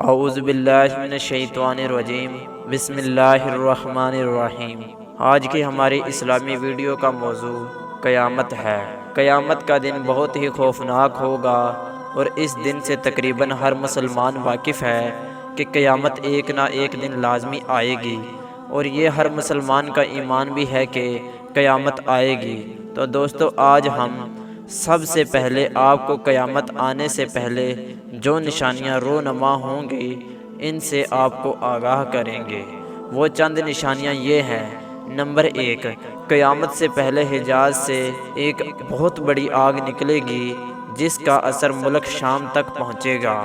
اعوذ باللہ من الشیطان الرجیم، بسم اللہ الرحمن الرحیم۔ آج کی ہماری اسلامی ویڈیو کا موضوع قیامت ہے۔ قیامت کا دن بہت ہی خوفناک ہوگا اور اس دن سے تقریباً ہر مسلمان واقف ہے کہ قیامت ایک نہ ایک دن لازمی آئے گی، اور یہ ہر مسلمان کا ایمان بھی ہے کہ قیامت آئے گی۔ تو دوستو، آج ہم سب سے پہلے آپ کو قیامت آنے سے پہلے جو نشانیاں رونما ہوں گی ان سے آپ کو آگاہ کریں گے۔ وہ چند نشانیاں یہ ہیں۔ نمبر 1، قیامت سے پہلے حجاز سے ایک بہت بڑی آگ نکلے گی جس کا اثر ملک شام تک پہنچے گا۔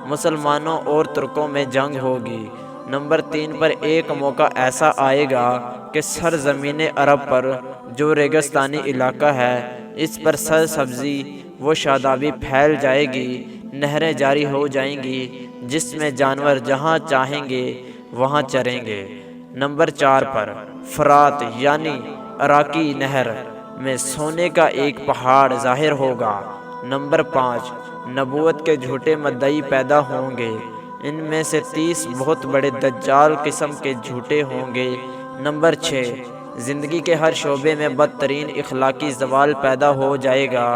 مسلمانوں اور ترکوں میں جنگ ہوگی۔ نمبر 3 پر ایک موقع ایسا آئے گا کہ سرزمین عرب پر جو ریگستانی علاقہ ہے اس پر سرسبزی و شادابی پھیل جائے گی، نہریں جاری ہو جائیں گی جس میں جانور جہاں چاہیں گے وہاں چریں گے۔ نمبر 4 پر فرات یعنی عراقی نہر میں سونے کا ایک پہاڑ ظاہر ہوگا۔ نمبر 5، نبوت کے جھوٹے مدعی پیدا ہوں گے۔ ان میں سے 30 بہت بڑے دجال قسم کے جھوٹے ہوں گے۔ نمبر 6، زندگی کے ہر شعبے میں بدترین اخلاقی زوال پیدا ہو جائے گا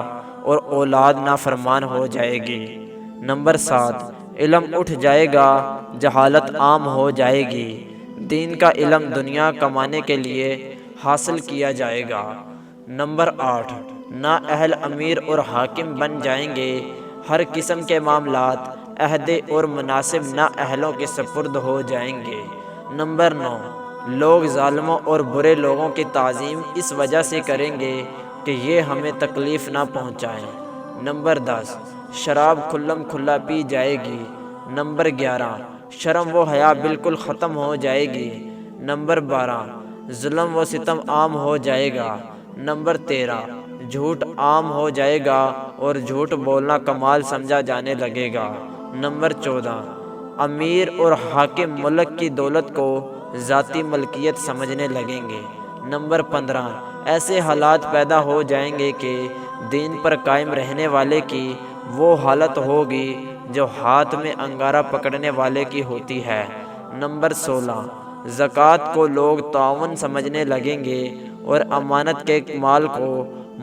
اور اولاد نافرمان ہو جائے گی۔ نمبر 7، علم اٹھ جائے گا، جہالت عام ہو جائے گی، دین کا علم دنیا کمانے کے لیے حاصل کیا جائے گا۔ نمبر 8، نااہل امیر اور حاکم بن جائیں گے، ہر قسم کے معاملات عہدے اور مناصب نااہلوں کے سپرد ہو جائیں گے۔ نمبر 9، لوگ ظالموں اور برے لوگوں کی تعظیم اس وجہ سے کریں گے کہ یہ ہمیں تکلیف نہ پہنچائیں۔ نمبر 10، شراب کھلم کھلا پی جائے گی۔ نمبر 11، شرم و حیا بالکل ختم ہو جائے گی۔ نمبر 12، ظلم و ستم عام ہو جائے گا۔ نمبر 13، جھوٹ عام ہو جائے گا اور جھوٹ بولنا کمال سمجھا جانے لگے گا۔ نمبر 14، امیر اور حاکم ملک کی دولت کو ذاتی ملکیت سمجھنے لگیں گے۔ نمبر 15، ایسے حالات پیدا ہو جائیں گے کہ دین پر قائم رہنے والے کی وہ حالت ہوگی جو ہاتھ میں انگارہ پکڑنے والے کی ہوتی ہے۔ نمبر 16، زکوٰۃ کو لوگ تعاون سمجھنے لگیں گے اور امانت کے مال کو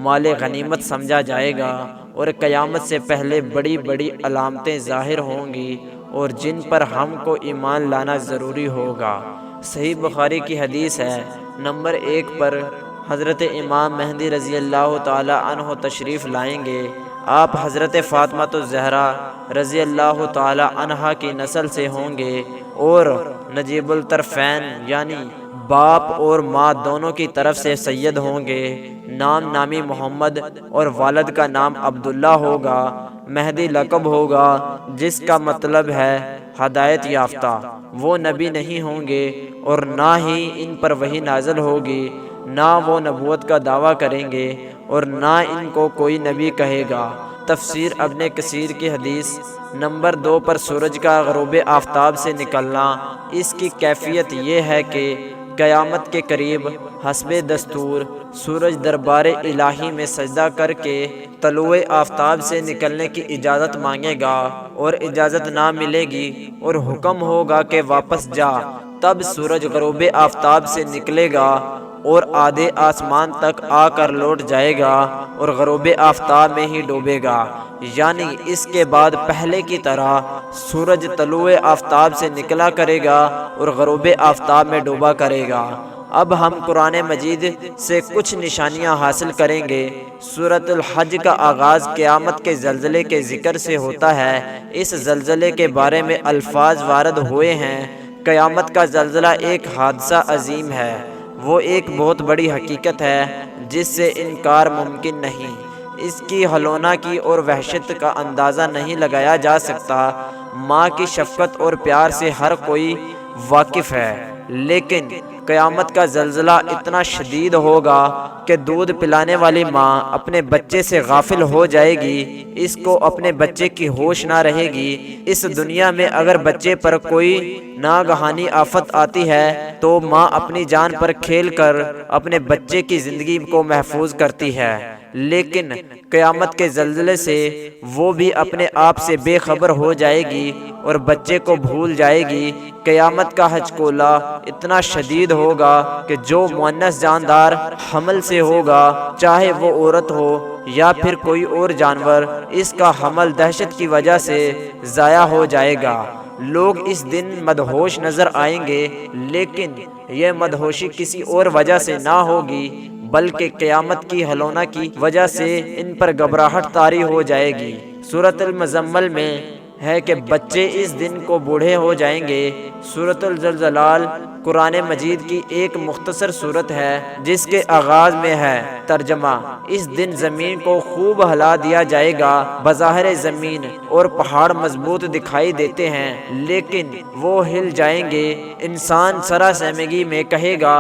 مال غنیمت سمجھا جائے گا، اور قیامت سے پہلے بڑی بڑی علامتیں ظاہر ہوں گی اور جن پر ہم کو ایمان لانا ضروری ہوگا۔ صحیح بخاری کی حدیث ہے۔ نمبر 1 پر حضرت امام مہدی رضی اللہ تعالی عنہ تشریف لائیں گے۔ آپ حضرت فاطمہ الزہرا رضی اللہ تعالی عنہا کی نسل سے ہوں گے اور نجیب الطرفین یعنی باپ اور ماں دونوں کی طرف سے سید ہوں گے۔ نام نامی محمد اور والد کا نام عبداللہ ہوگا۔ مہدی لقب ہوگا جس کا مطلب ہے ہدایت یافتہ۔ وہ نبی نہیں ہوں گے اور نہ ہی ان پر وحی نازل ہوگی، نہ وہ نبوت کا دعویٰ کریں گے اور نہ ان کو کوئی نبی کہے گا۔ تفسیر ابن کثیر کی حدیث۔ نمبر 2 پر سورج کا غروب آفتاب سے نکلنا۔ اس کی کیفیت یہ ہے کہ قیامت کے قریب حسب دستور سورج دربار الہی میں سجدہ کر کے طلوع آفتاب سے نکلنے کی اجازت مانگے گا، اور اجازت نہ ملے گی اور حکم ہوگا کہ واپس جا۔ تب سورج غروب آفتاب سے نکلے گا اور آدھے آسمان تک آ کر لوٹ جائے گا اور غروب آفتاب میں ہی ڈوبے گا، یعنی اس کے بعد پہلے کی طرح سورج طلوع آفتاب سے نکلا کرے گا اور غروب آفتاب میں ڈوبا کرے گا۔ اب ہم قرآن مجید سے کچھ نشانیاں حاصل کریں گے۔ سورۃ الحج کا آغاز قیامت کے زلزلے کے ذکر سے ہوتا ہے۔ اس زلزلے کے بارے میں الفاظ وارد ہوئے ہیں۔ قیامت کا زلزلہ ایک حادثہ عظیم ہے، وہ ایک بہت بڑی حقیقت ہے جس سے انکار ممکن نہیں۔ اس کی ہولناکی اور وحشت کا اندازہ نہیں لگایا جا سکتا۔ ماں کی شفقت اور پیار سے ہر کوئی واقف ہے، لیکن قیامت کا زلزلہ اتنا شدید ہوگا کہ دودھ پلانے والی ماں اپنے بچے سے غافل ہو جائے گی، اس کو اپنے بچے کی ہوش نہ رہے گی۔ اس دنیا میں اگر بچے پر کوئی ناگہانی آفت آتی ہے تو ماں اپنی جان پر کھیل کر اپنے بچے کی زندگی کو محفوظ کرتی ہے، لیکن قیامت کے زلزلے سے وہ بھی اپنے آپ سے بے خبر ہو جائے گی اور بچے کو بھول جائے گی۔ قیامت کا ہچکولا اتنا شدید ہوگا کہ جو مؤنث جاندار حمل سے ہوگا، چاہے وہ عورت ہو یا پھر کوئی اور جانور، اس کا حمل دہشت کی وجہ سے ضائع ہو جائے گا۔ لوگ اس دن مدہوش نظر آئیں گے، لیکن یہ مدہوشی کسی اور وجہ سے نہ ہوگی بلکہ قیامت کی ہلونا کی وجہ سے ان پر گھبراہٹ طاری ہو جائے گی۔ سورۃ المزمل میں ہے کہ بچے اس دن کو بوڑھے ہو جائیں گے۔ سورۃ الزلزال قرآن مجید کی ایک مختصر سورت ہے جس کے آغاز میں ہے ترجمہ: اس دن زمین کو خوب ہلا دیا جائے گا۔ بظاہر زمین اور پہاڑ مضبوط دکھائی دیتے ہیں لیکن وہ ہل جائیں گے۔ انسان سراسیمگی میں کہے گا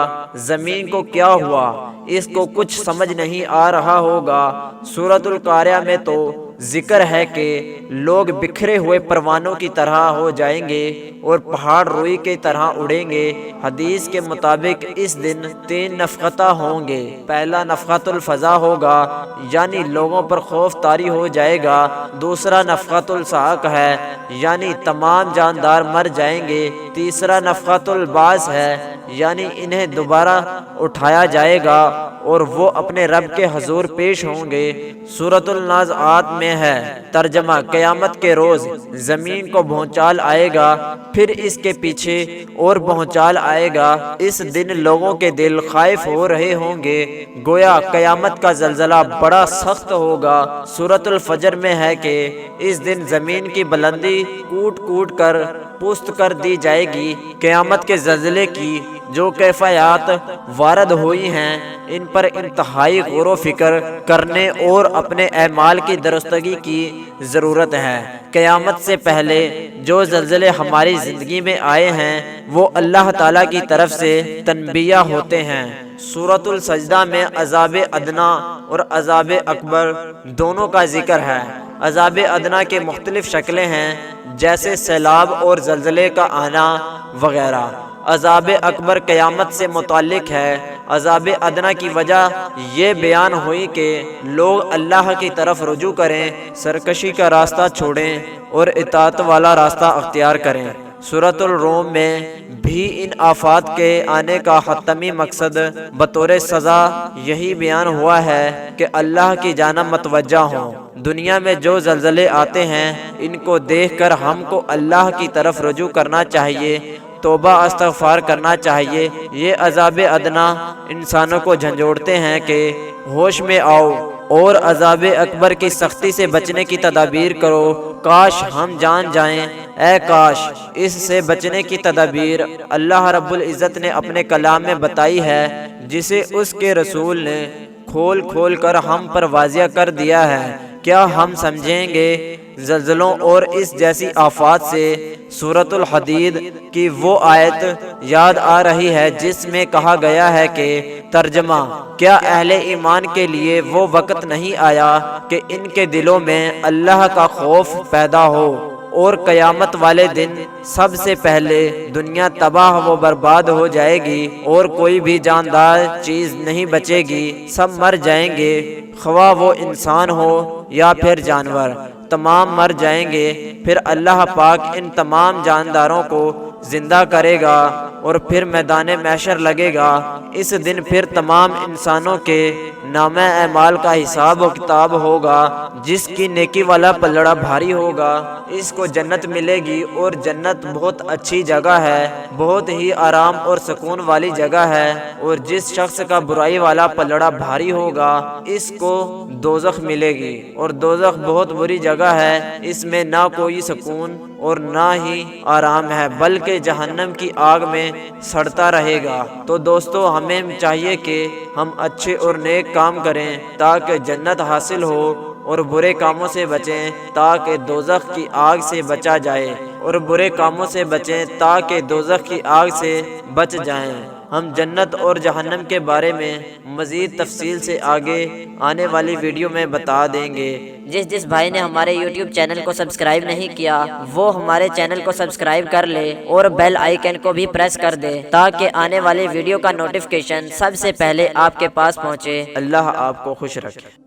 زمین کو کیا ہوا، اس کو کچھ سمجھ نہیں آ رہا ہوگا۔ سورۃ القاریہ میں تو ذکر ہے کہ لوگ بکھرے ہوئے پروانوں کی طرح ہو جائیں گے اور پہاڑ روئی کی طرح اڑیں گے۔ حدیث کے مطابق اس دن 3 نفختہ ہوں گے۔ پہلا نفخۃ الفزع ہوگا، یعنی لوگوں پر خوف طاری ہو جائے گا۔ دوسرا نفخۃ الصاعق ہے، یعنی تمام جاندار مر جائیں گے۔ تیسرا نفخۃ البعث ہے، یعنی انہیں دوبارہ اٹھایا جائے گا اور وہ اپنے رب کے حضور پیش ہوں گے۔ سورۃ النازعات میں ہے ترجمہ: قیامت کے روز زمین کو بھونچال آئے گا، پھر اس کے پیچھے اور بھونچال آئے گا۔ اس دن لوگوں کے دل خائف ہو رہے ہوں گے، گویا قیامت کا زلزلہ بڑا سخت ہوگا۔ سورۃ الفجر میں ہے کہ اس دن زمین کی بلندی کوٹ کوٹ کر پست کر دی جائے گی۔ قیامت کے زلزلے کی جو کیفیات وارد ہوئی ہیں ان پر انتہائی غور و فکر کرنے اور اپنے اعمال کی درستگی کی ضرورت ہے۔ قیامت سے پہلے جو زلزلے ہماری زندگی میں آئے ہیں وہ اللہ تعالیٰ کی طرف سے تنبیہ ہوتے ہیں۔ سورۃ السجدہ میں عذاب ادنا اور عذاب اکبر دونوں کا ذکر ہے۔ عذاب ادنا کے مختلف شکلیں ہیں جیسے سیلاب اور زلزلے کا آنا وغیرہ۔ عذاب اکبر قیامت سے متعلق ہے۔ عذاب ادنا کی وجہ یہ بیان ہوئی کہ لوگ اللہ کی طرف رجوع کریں، سرکشی کا راستہ چھوڑیں اور اطاعت والا راستہ اختیار کریں۔ سورۃ الروم میں بھی ان آفات کے آنے کا حتمی مقصد بطور سزا یہی بیان ہوا ہے کہ اللہ کی جانب متوجہ ہوں۔ دنیا میں جو زلزلے آتے ہیں ان کو دیکھ کر ہم کو اللہ کی طرف رجوع کرنا چاہیے، توبہ استغفار کرنا چاہیے۔ یہ عذاب ادنا انسانوں کو جھنجھوڑتے ہیں کہ ہوش میں آؤ اور عذاب اکبر کی سختی سے بچنے کی تدابیر کرو۔ کاش ہم جان جائیں، اے کاش اس سے بچنے کی تدابیر اللہ رب العزت نے اپنے کلام میں بتائی ہے، جسے اس کے رسول نے کھول کھول کر ہم پر واضح کر دیا ہے۔ کیا ہم سمجھیں گے؟ زلزلوں اور اس جیسی آفات سے سورۃ الحدید کی وہ آیت یاد آ رہی ہے جس میں کہا گیا ہے کہ ترجمہ: کیا اہل ایمان کے لیے وہ وقت نہیں آیا کہ ان کے دلوں میں اللہ کا خوف پیدا ہو اور قیامت والے دن سب سے پہلے دنیا تباہ و برباد ہو جائے گی اور کوئی بھی جاندار چیز نہیں بچے گی، سب مر جائیں گے، خواہ وہ انسان ہو یا پھر جانور، تمام مر جائیں گے۔ پھر اللہ پاک ان تمام جانداروں کو زندہ کرے گا اور پھر میدان محشر لگے گا۔ اس دن پھر تمام انسانوں کے نامہ اعمال کا حساب و کتاب ہوگا۔ جس کی نیکی والا پلڑا بھاری ہوگا اس کو جنت ملے گی، اور جنت بہت اچھی جگہ ہے، بہت ہی آرام اور سکون والی جگہ ہے۔ اور جس شخص کا برائی والا پلڑا بھاری ہوگا اس کو دوزخ ملے گی، اور دوزخ بہت بری جگہ ہے، اس میں نہ کوئی سکون اور نہ ہی آرام ہے، بلکہ جہنم کی آگ میں سڑتا رہے گا۔ تو دوستو ہمیں چاہیے کہ ہم اچھے اور نیک کام کریں تاکہ جنت حاصل ہو، اور برے کاموں سے بچیں تاکہ دوزخ کی آگ سے بچا جائے، اور برے کاموں سے بچیں تاکہ دوزخ کی آگ سے بچ جائیں۔ ہم جنت اور جہنم کے بارے میں مزید تفصیل سے آگے آنے والی ویڈیو میں بتا دیں گے۔ جس بھائی نے ہمارے یوٹیوب چینل کو سبسکرائب نہیں کیا وہ ہمارے چینل کو سبسکرائب کر لے اور بیل آئیکن کو بھی پریس کر دے تاکہ آنے والی ویڈیو کا نوٹیفیکیشن سب سے پہلے آپ کے پاس پہنچے۔ اللہ آپ کو خوش رکھے۔